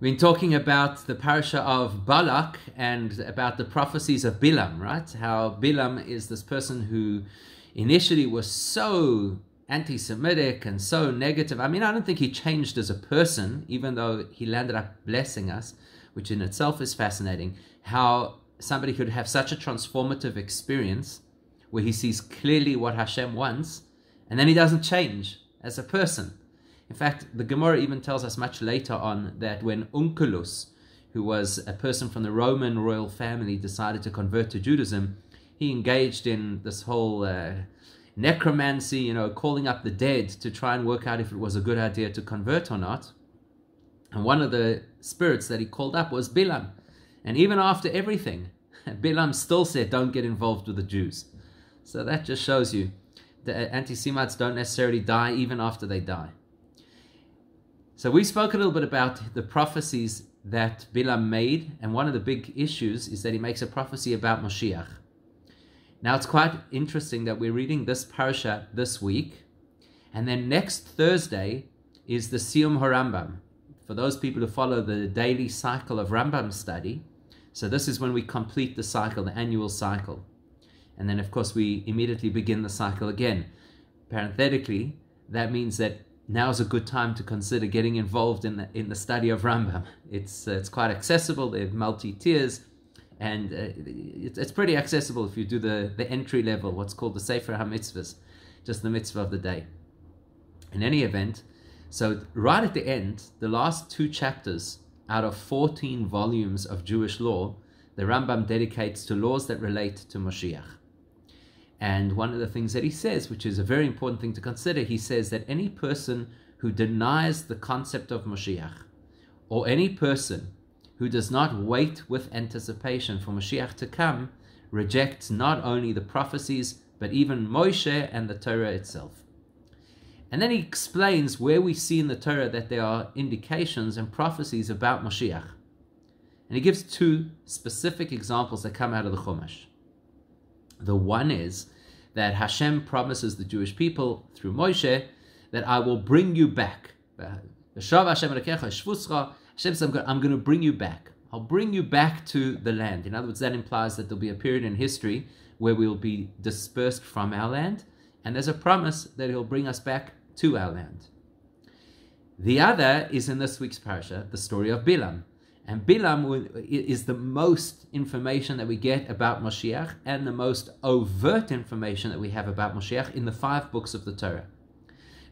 We've been talking about the parasha of Balak and about the prophecies of Bilam, right? How Bilam is this person who initially was so anti-Semitic and so negative. I mean, I don't think he changed as a person, even though he landed up blessing us, which in itself is fascinating. How somebody could have such a transformative experience where he sees clearly what Hashem wants, and then he doesn't change as a person. In fact, the Gemara even tells us much later on that when Onkelos, who was a person from the Roman royal family, decided to convert to Judaism, he engaged in this whole necromancy, calling up the dead to try and work out if it was a good idea to convert or not. And one of the spirits that he called up was Bilam. And even after everything, Bilam still said, don't get involved with the Jews. So that just shows you the anti-Semites don't necessarily die even after they die. So we spoke a little bit about the prophecies that Bilam made, and one of the big issues is that he makes a prophecy about Moshiach. Now it's quite interesting that we're reading this parasha this week, and then next Thursday is the Siyum HaRambam. For those people who follow the daily cycle of Rambam study, so this is when we complete the cycle, the annual cycle. And then of course we immediately begin the cycle again. Parenthetically, that means that now is a good time to consider getting involved in the study of Rambam. It's quite accessible. They have multi-tiers, and it's pretty accessible if you do the entry level, what's called the Sefer HaMitzvahs, just the mitzvah of the day. In any event, so right at the end, the last 2 chapters out of 14 volumes of Jewish law, the Rambam dedicates to laws that relate to Moshiach. And one of the things that he says, which is a very important thing to consider, he says that any person who denies the concept of Moshiach, or any person who does not wait with anticipation for Moshiach to come, rejects not only the prophecies, but even Moshe and the Torah itself. And then he explains where we see in the Torah that there are indications and prophecies about Moshiach. And he gives 2 specific examples that come out of the Chumash. The one is that Hashem promises the Jewish people through Moshe that I will bring you back. Hashem says, I'm going to bring you back. I'll bring you back to the land. In other words, that implies that there'll be a period in history where we'll be dispersed from our land, and there's a promise that he'll bring us back to our land. The other is in this week's parasha, the story of Bilam. And Bilam is the most information that we get about Moshiach and the most overt information that we have about Moshiach in the 5 books of the Torah.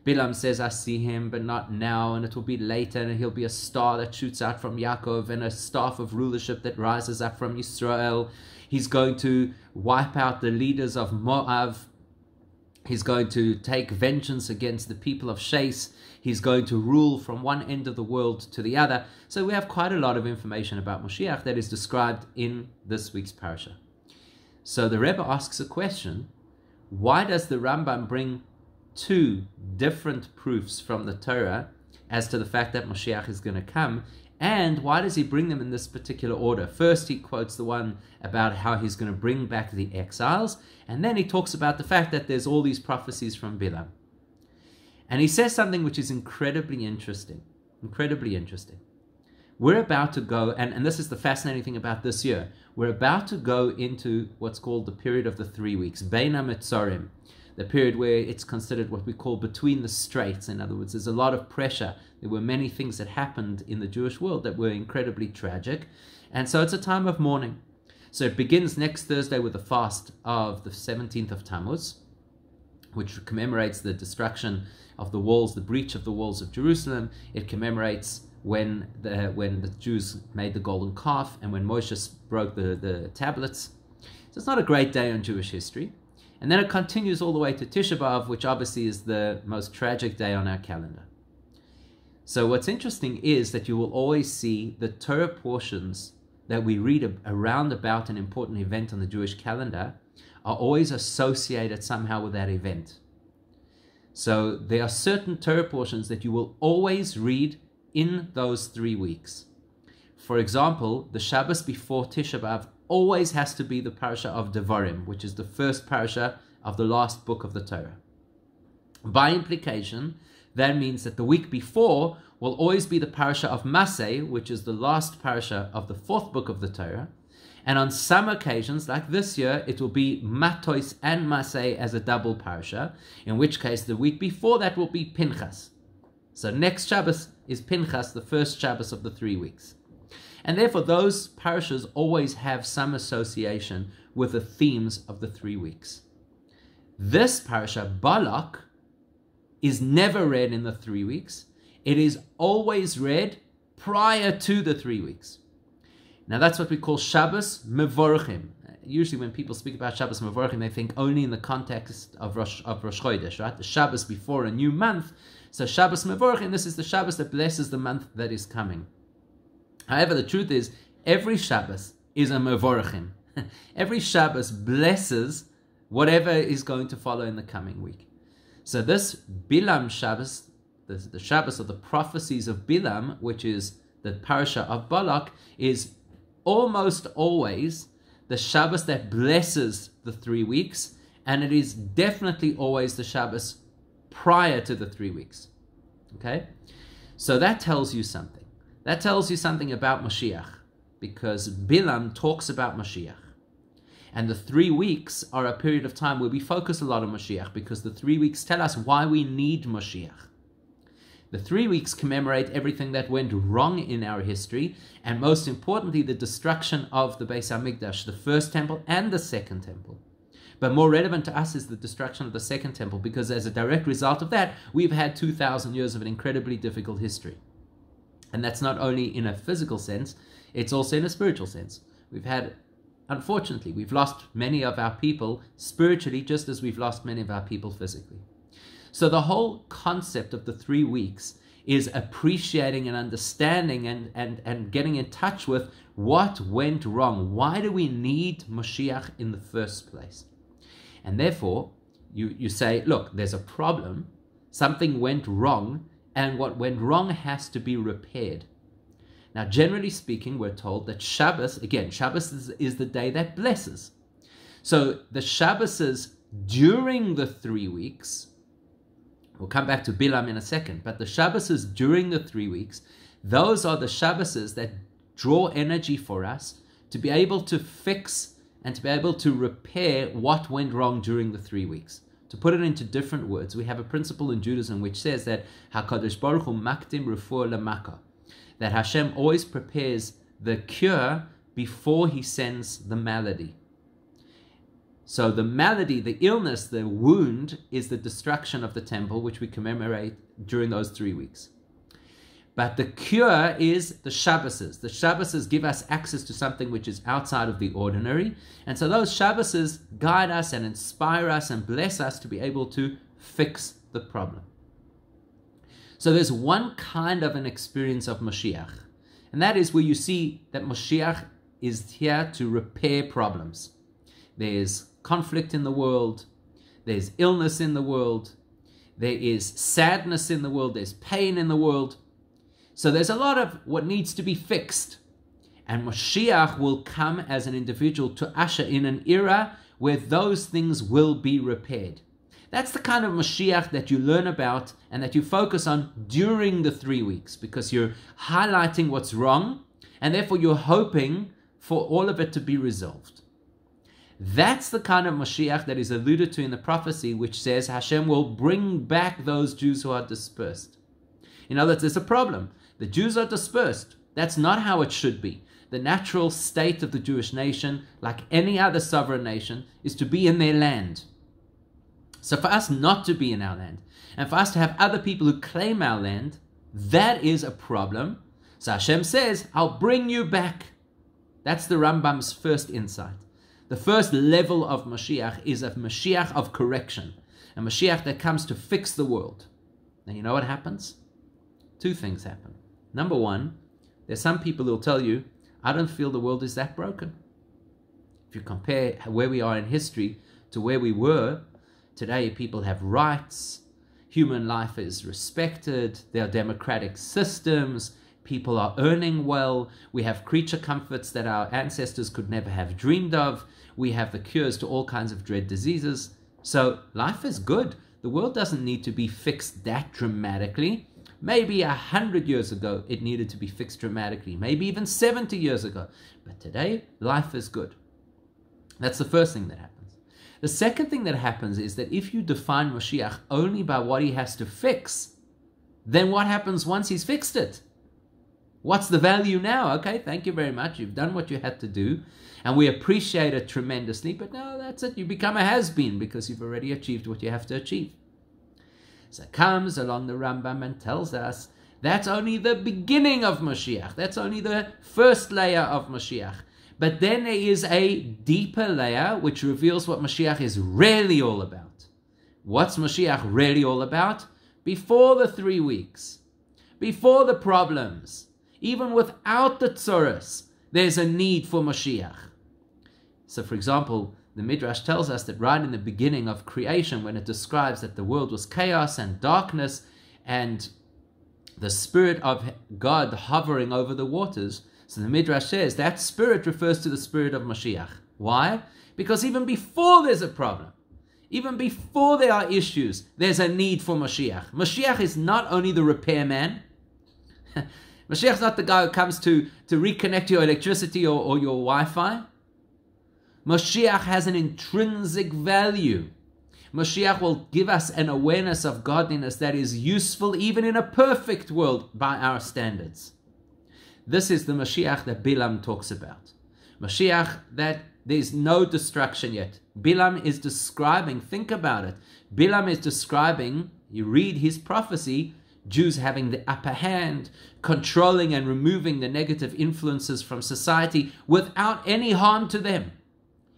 Bilam says, I see him, but not now, and it will be later, and he'll be a star that shoots out from Yaakov and a staff of rulership that rises up from Yisrael. He's going to wipe out the leaders of Moab. He's going to take vengeance against the people of Shais. He's going to rule from one end of the world to the other. So we have quite a lot of information about Moshiach that is described in this week's parasha. So the Rebbe asks a question. Why does the Rambam bring 2 different proofs from the Torah as to the fact that Moshiach is going to come? And why does he bring them in this particular order? First, he quotes the one about how he's going to bring back the exiles. And then he talks about the fact that there's all these prophecies from Bilam. And he says something which is incredibly interesting. Incredibly interesting. We're about to go, and this is the fascinating thing about this year, we're about to go into what's called the period of the 3 weeks, Bein HaMetzorim, the period where it's considered what we call between the straits. In other words, there's a lot of pressure. There were many things that happened in the Jewish world that were incredibly tragic. And so it's a time of mourning. So it begins next Thursday with the fast of the 17th of Tammuz, which commemorates the destruction of the walls, the breach of the walls of Jerusalem. It commemorates when the Jews made the golden calf and when Moshe broke the tablets. So it's not a great day in Jewish history. And then it continues all the way to Tisha B'Av, which obviously is the most tragic day on our calendar. So what's interesting is that you will always see the Torah portions that we read around about an important event on the Jewish calendar are always associated somehow with that event. So there are certain Torah portions that you will always read in those 3 weeks. For example, the Shabbos before Tisha B'Av always has to be the parasha of Devarim, which is the first parasha of the last book of the Torah. By implication, that means that the week before will always be the parasha of Maseh, which is the last parasha of the fourth book of the Torah. And on some occasions, like this year, it will be Matos and Maseh as a double parasha, in which case the week before that will be Pinchas. So next Shabbos is Pinchas, the first Shabbos of the 3 weeks. And therefore those parashas always have some association with the themes of the 3 weeks. This parasha, Balak, is never read in the 3 weeks. It is always read prior to the 3 weeks. Now that's what we call Shabbos Mevorchim. Usually when people speak about Shabbos Mevorchim, they think only in the context of Rosh Chodesh, right? The Shabbos before a new month. So Shabbos Mevorchim, this is the Shabbos that blesses the month that is coming. However, the truth is, every Shabbos is a Mevorchim. Every Shabbos blesses whatever is going to follow in the coming week. So this Bilam Shabbos, the Shabbos of the prophecies of Bilam, which is the parasha of Balak, is almost always the Shabbos that blesses the 3 weeks, and it is definitely always the Shabbos prior to the 3 weeks. Okay? So that tells you something. That tells you something about Moshiach, because Bilam talks about Moshiach. And the 3 weeks are a period of time where we focus a lot on Moshiach, because the 3 weeks tell us why we need Moshiach. The 3 weeks commemorate everything that went wrong in our history, and most importantly, the destruction of the Beis HaMikdash, the first temple and the second temple. But more relevant to us is the destruction of the second temple, because as a direct result of that, we've had 2,000 years of an incredibly difficult history. And that's not only in a physical sense, it's also in a spiritual sense. Unfortunately, we've lost many of our people spiritually, just as we've lost many of our people physically. So the whole concept of the 3 weeks is appreciating and understanding and getting in touch with what went wrong. Why do we need Moshiach in the first place? And therefore, you say, look, there's a problem, something went wrong, and what went wrong has to be repaired. Now, generally speaking, we're told that Shabbos is the day that blesses. So the Shabbos during the 3 weeks, we'll come back to Bilam in a second, but the Shabbos during the 3 weeks, those are the Shabbos that draw energy for us to be able to fix and to be able to repair what went wrong during the 3 weeks. To put it into different words, we have a principle in Judaism which says that HaKadosh Baruch Hu makdim refuah lemaka, that Hashem always prepares the cure before he sends the malady. So the malady, the illness, the wound is the destruction of the temple, which we commemorate during those 3 weeks. But the cure is the Shabbos. The Shabbos give us access to something which is outside of the ordinary. And so those Shabbos guide us and inspire us and bless us to be able to fix the problem. So there's one kind of an experience of Moshiach. And that is where you see that Moshiach is here to repair problems. There's conflict in the world, there's illness in the world, there is sadness in the world, there's pain in the world. So there's a lot of what needs to be fixed. And Moshiach will come as an individual to usher in an era where those things will be repaired. That's the kind of Moshiach that you learn about and that you focus on during the 3 weeks, because you're highlighting what's wrong and therefore you're hoping for all of it to be resolved. That's the kind of Moshiach that is alluded to in the prophecy, which says Hashem will bring back those Jews who are dispersed. In other words, there's a problem. The Jews are dispersed. That's not how it should be. The natural state of the Jewish nation, like any other sovereign nation, is to be in their land. So for us not to be in our land, and for us to have other people who claim our land, that is a problem. So Hashem says, I'll bring you back. That's the Rambam's first insight. The first level of Mashiach is a Mashiach of correction, a Mashiach that comes to fix the world. Now you know what happens? 2 things happen. Number one, there's some people who will tell you, I don't feel the world is that broken. If you compare where we are in history to where we were, today people have rights, human life is respected, there are democratic systems, people are earning well, we have creature comforts that our ancestors could never have dreamed of, we have the cures to all kinds of dread diseases. So life is good. The world doesn't need to be fixed that dramatically. Maybe 100 years ago, it needed to be fixed dramatically. Maybe even 70 years ago. But today, life is good. That's the first thing that happens. The second thing that happens is that if you define Moshiach only by what he has to fix, then what happens once he's fixed it? What's the value now? Okay, thank you very much. You've done what you had to do, and we appreciate it tremendously, but no, that's it. You become a has-been because you've already achieved what you have to achieve. So it comes along the Rambam and tells us that's only the beginning of Moshiach. That's only the first layer of Moshiach. But then there is a deeper layer which reveals what Moshiach is really all about. What's Moshiach really all about? Before the 3 weeks, before the problems, even without the tzoros, there's a need for Moshiach. So for example, the Midrash tells us that right in the beginning of creation, when it describes that the world was chaos and darkness and the Spirit of God hovering over the waters, so the Midrash says that Spirit refers to the Spirit of Moshiach. Why? Because even before there's a problem, even before there are issues, there's a need for Moshiach. Moshiach is not only the repairman. Moshiach is not the guy who comes to reconnect your electricity or your Wi-Fi. Moshiach has an intrinsic value. Moshiach will give us an awareness of godliness that is useful even in a perfect world by our standards. This is the Moshiach that Bilam talks about. Moshiach that there's no destruction yet. Bilam is describing, think about it. Bilam is describing, you read his prophecy, Jews having the upper hand, controlling and removing the negative influences from society without any harm to them.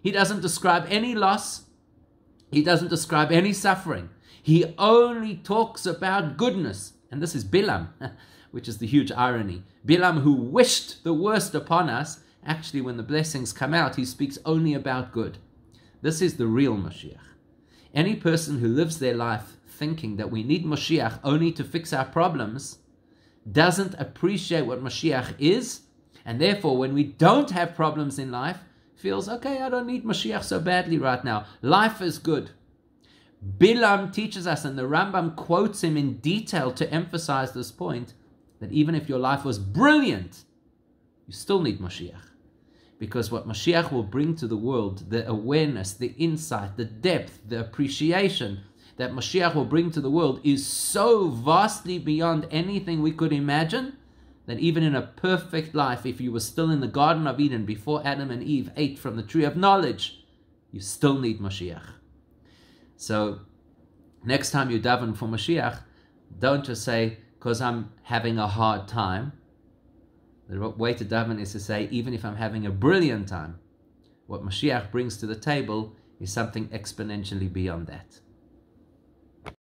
He doesn't describe any loss. He doesn't describe any suffering. He only talks about goodness. And this is Bilam, which is the huge irony. Bilam, who wished the worst upon us, actually when the blessings come out, he speaks only about good. This is the real Moshiach. Any person who lives their life thinking that we need Moshiach only to fix our problems doesn't appreciate what Moshiach is, and therefore when we don't have problems in life, feels, okay, I don't need Moshiach so badly right now. Life is good. Bilam teaches us, and the Rambam quotes him in detail to emphasize this point, that even if your life was brilliant, you still need Moshiach. Because what Moshiach will bring to the world, the awareness, the insight, the depth, the appreciation that Moshiach will bring to the world is so vastly beyond anything we could imagine, that even in a perfect life, if you were still in the Garden of Eden before Adam and Eve ate from the tree of knowledge, you still need Moshiach. So next time you daven for Moshiach, don't just say, because I'm having a hard time. The way to daven is to say, even if I'm having a brilliant time, what Moshiach brings to the table is something exponentially beyond that.